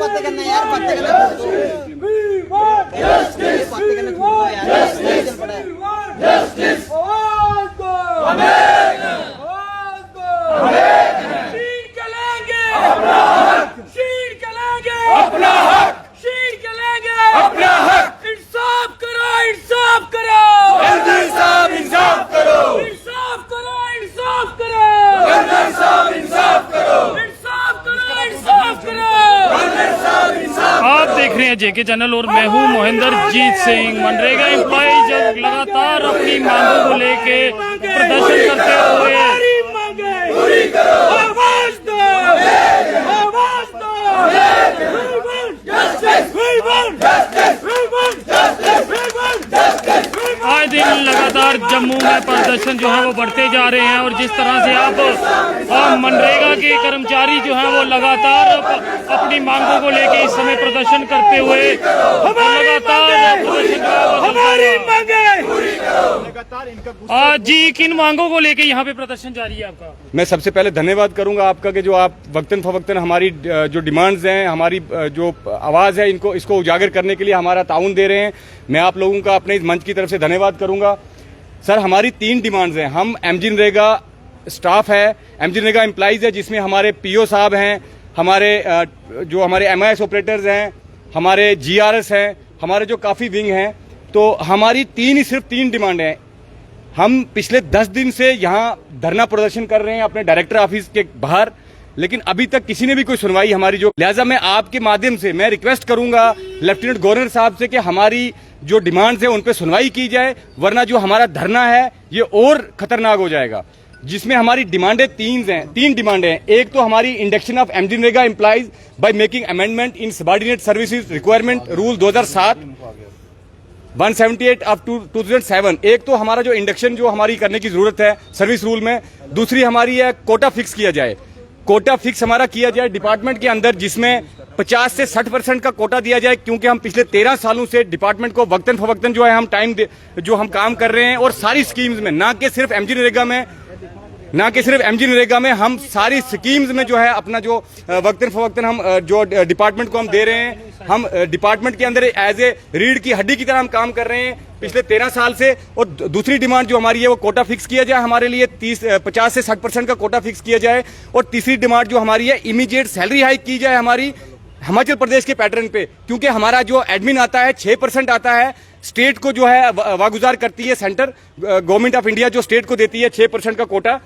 बातें करना यार, बातें करना छोड़ दो। बातें करना छोड़ दो यार, चल पड़ा है। आप देख रहे हैं जेके चैनल और मैं हूं मोहिंदर जीत सिंह। मनरेगा एम्प्लॉइज लगातार अपनी मांगों को लेके प्रदर्शन करते हुए आए दिन लगातार जम्मू में प्रदर्शन जो है वो बढ़ते जा रहे हैं। और जिस तरह से आप मनरेगा के कर्मचारी जो हैं वो लगातार अपनी मांगों को लेके इस समय प्रदर्शन करते हुए लगातार जी किन मांगों को लेके यहाँ पे प्रदर्शन जारी है आपका? मैं सबसे पहले धन्यवाद करूंगा आपका कि जो आप वक्तन फवक्तन हमारी जो डिमांड्स हैं, हमारी जो आवाज़ है, इसको उजागर करने के लिए हमारा ताउन दे रहे हैं। मैं आप लोगों का अपने इस मंच की तरफ से धन्यवाद करूंगा। सर, हमारी 3 डिमांड्स हैं। हम एमजी नरेगा स्टाफ है, एमजी नरेगा एम्प्लॉइज है, जिसमें हमारे पीओ साहब हैं, हमारे जो हमारे एमआईएस ऑपरेटर्स हैं, हमारे जीआरएस हैं, हमारे जो काफ़ी विंग हैं। तो हमारी सिर्फ तीन डिमांड हैं। हम पिछले 10 दिन से यहाँ धरना प्रदर्शन कर रहे हैं अपने डायरेक्टर ऑफिस के बाहर, लेकिन अभी तक किसी ने भी कोई सुनवाई हमारी लिहाजा मैं आपके माध्यम से मैं रिक्वेस्ट करूंगा लेफ्टिनेंट गवर्नर साहब से कि हमारी जो डिमांड्स है उन पे सुनवाई की जाए, वरना जो हमारा धरना है ये और खतरनाक हो जाएगा। जिसमें हमारी डिमांडें 3 डिमांडें हैं। एक तो हमारी induction of MG NREGA employees by making amendment in subordinate services requirement rule 2007 178 of 2007। एक तो हमारा जो इंडक्शन जो हमारी करने की जरूरत है सर्विस रूल में। दूसरी हमारी है कोटा फिक्स किया जाए। कोटा फिक्स हमारा किया जाए डिपार्टमेंट के अंदर, जिसमें 50 से 60% का कोटा दिया जाए, क्योंकि हम पिछले 13 सालों से डिपार्टमेंट को वक्तन फवक्तन जो है हम जो हम काम कर रहे हैं, और सारी स्कीम्स में, ना कि सिर्फ एमजी नरेगा में हम सारी स्कीम्स में जो है अपना जो वक्तन फवक्तन हम जो डिपार्टमेंट को हम दे रहे हैं। हम डिपार्टमेंट के अंदर एज ए रीढ़ की हड्डी की तरह हम काम कर रहे हैं पिछले 13 साल से। और दूसरी डिमांड जो हमारी है वो कोटा फिक्स किया जाए, हमारे लिए 50 से 60% का कोटा फिक्स किया जाए। और तीसरी डिमांड जो हमारी है इमीडिएट सैलरी हाइक की जाए हमारी हिमाचल प्रदेश के पैटर्न पे, क्योंकि हमारा जो एडमिन आता है 6% आता है। स्टेट को जो है वागुजार करती है सेंटर गवर्नमेंट ऑफ इंडिया, जो स्टेट को देती है 6% का कोटा।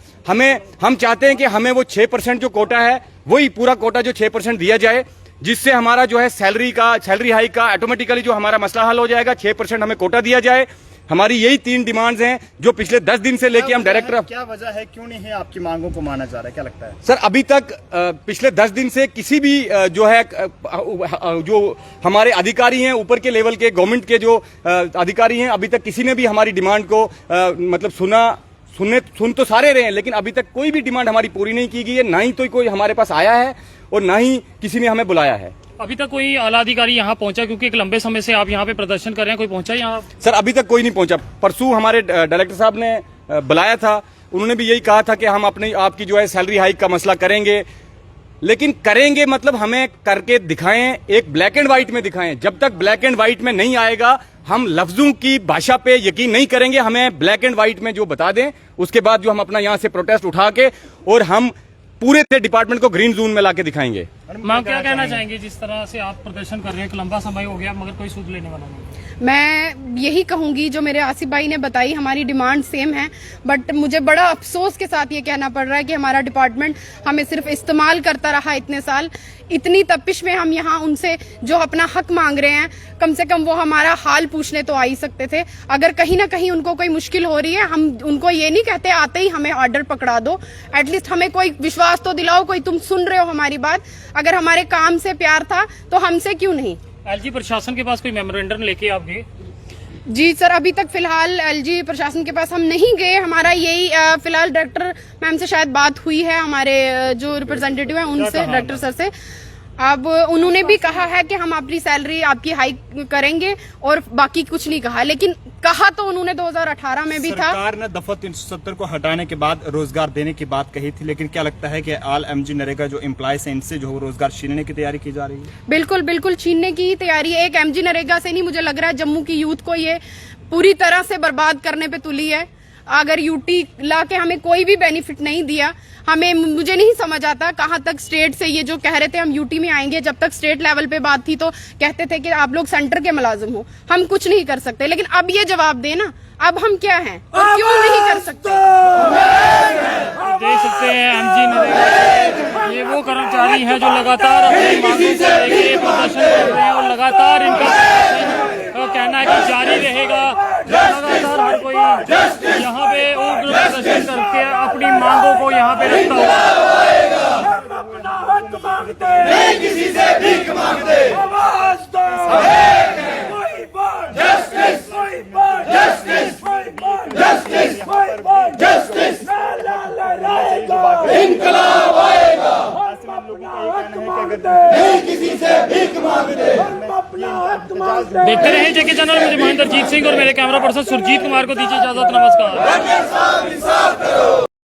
हम चाहते हैं कि हमें वो 6% जो कोटा है वही पूरा कोटा जो 6% दिया जाए, जिससे हमारा जो है सैलरी हाइक का ऑटोमेटिकली जो हमारा मसला हल हो जाएगा। 6% हमें कोटा दिया जाए। हमारी यही 3 डिमांड्स हैं जो पिछले 10 दिन से लेके हम डायरेक्टर। क्या वजह है, क्यों नहीं है आपकी मांगों को माना जा रहा है, क्या लगता है? सर, अभी तक पिछले 10 दिन से किसी भी जो है जो हमारे अधिकारी हैं ऊपर के लेवल के गवर्नमेंट के जो अधिकारी हैं, अभी तक किसी ने भी हमारी डिमांड को मतलब सुन तो सारे रहे हैं, लेकिन अभी तक कोई भी डिमांड हमारी पूरी नहीं की गई है। ना ही तो कोई हमारे पास आया है और ना ही किसी ने हमें बुलाया है। अभी तक कोई आला अधिकारी यहाँ पहुंचा, क्योंकि एक लंबे समय से आप यहाँ पे प्रदर्शन कर रहे हैं, कोई पहुंचा यहाँ? सर, अभी तक कोई नहीं पहुंचा। परसों हमारे डायरेक्टर साहब ने बुलाया था, उन्होंने भी यही कहा था कि हम अपनी आपकी जो है सैलरी हाइक का मसला करेंगे, लेकिन करेंगे मतलब हमें करके दिखाएं, एक ब्लैक एंड व्हाइट में दिखाएं। जब तक ब्लैक एंड व्हाइट में नहीं आएगा हम लफ्जों की भाषा पे यकीन नहीं करेंगे। हमें ब्लैक एंड व्हाइट में जो बता दें, उसके बाद जो हम अपना यहाँ से प्रोटेस्ट उठा के और हम पूरे डिपार्टमेंट को ग्रीन जोन में लाके दिखाएंगे। मैम, क्या कहना चाहेंगे जिस तरह से आप प्रदर्शन कर रहे हैं? एक लंबा समय हो गया मगर कोई सूद लेने वाला नहीं। मैं यही कहूंगी, जो मेरे आसिफ भाई ने बताई, हमारी डिमांड सेम है, बट मुझे बड़ा अफसोस के साथ ये कहना पड़ रहा है कि हमारा डिपार्टमेंट हमें सिर्फ इस्तेमाल करता रहा इतने साल। इतनी तपिश में हम यहाँ उनसे जो अपना हक मांग रहे हैं, कम से कम वो हमारा हाल पूछने तो आ ही सकते थे। अगर कहीं ना कहीं उनको कोई मुश्किल हो रही है, हम उनको ये नहीं कहते आते ही हमें ऑर्डर पकड़ा दो, एटलीस्ट हमें कोई विश्वास तो दिलाओ, कोई तुम सुन रहे हो हमारी बात। अगर हमारे काम से प्यार था तो हमसे क्यों नहीं? एलजी प्रशासन के पास कोई मेमोरेंडम लेके आप गए? जी सर, अभी तक फिलहाल एलजी प्रशासन के पास हम नहीं गए। हमारा यही फिलहाल डायरेक्टर मैम से शायद बात हुई है, हमारे जो रिप्रेजेंटेटिव हैं उनसे, डायरेक्टर सर से। अब उन्होंने भी कहा है कि हम अपनी सैलरी आपकी हाइक करेंगे और बाकी कुछ नहीं कहा, लेकिन कहा तो उन्होंने 2018 में भी था। सरकार ने दफा 370 को हटाने के बाद रोजगार देने की बात कही थी, लेकिन क्या लगता है कि आल एमजी नरेगा जो एम्प्लॉयज हैं इनसे जो रोजगार छीनने की तैयारी की जा रही है? बिल्कुल बिल्कुल छीनने की तैयारी है। एक एमजी नरेगा से नहीं, मुझे लग रहा है जम्मू की यूथ को ये पूरी तरह से बर्बाद करने पे तुली है। अगर यूटी ला के हमें कोई भी बेनिफिट नहीं दिया, हमें मुझे नहीं समझ आता कहाँ तक स्टेट से ये जो कह रहे थे हम यूटी में आएंगे, जब तक स्टेट लेवल पे बात थी तो कहते थे कि आप लोग सेंटर के मुलाजिम हो, हम कुछ नहीं कर सकते। लेकिन अब ये जवाब देना अब हम क्या हैं और क्यों नहीं कर सकते। देख सकते हैं एमजी नरेगा ये वो कर्मचारी हैं जो लगातार अपनी मांगों को लेके प्रदर्शन कर रहे हैं और लगातार इनका कहना है कि जारी रहेगा। लगातार हर कोई यहाँ पे उग्र प्रदर्शन करके अपनी मांगों को यहाँ पे रखता हुआ नहीं किसी से भीख मांगते, आवाज दो, जस्टिस, जस्टिस, जस्टिस, जस्टिस, इंकलाब आएगा। नहीं किसी से भीख मांगते। देखते रहे जेके चैनल। मुझे महेंद्रजीत सिंह और मेरे कैमरा पर्सन सुरजीत कुमार को दीजिए इजाजत। नमस्कार।